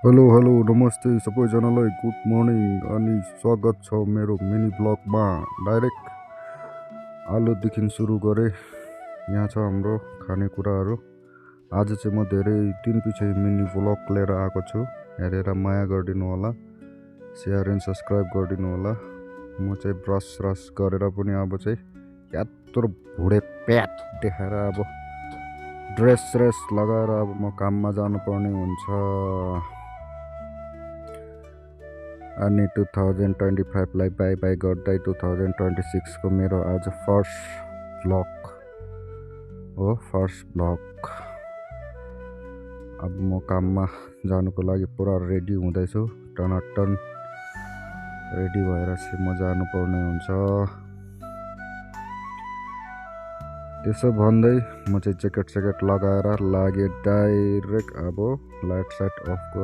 Hello hello नमस्ते सबैजनालाई good morning अनि स्वागत छ मेरो मिनी ब्लगमा। डाइरेक्ट आलुदेखि सुरु गरेँ। यहाँ छ हाम्रो खानेकुराहरू। आज चाहिँ म धेरै दिनपछि मिनी ब्लग लिएर आएको छु। हेरेर माया गरिदिनु होला, सेयर एन्ड सब्सक्राइब गरिदिनु होला। म चाहिँ ब्रस गरेर पनि अब चाहिँ यात्रो भुडे प्याट देखाएर अब ड्रेस लगाएर अब म काममा जानुपर्ने हुन्छ। अनि 2025 लाई बाई बाई गर्दै 2026 को मेरो आज फर्स्ट ब्लग हो। अब म काममा जानुको लागि पुरा रेडी हुँदैछु। टनाटन रेडी भएर चाहिँ म जानुपर्ने हुन्छ। त्यसो भन्दै म चाहिँ ज्याकेट लगाएर लागे डाइरेक्ट अब लाइट साइट अफ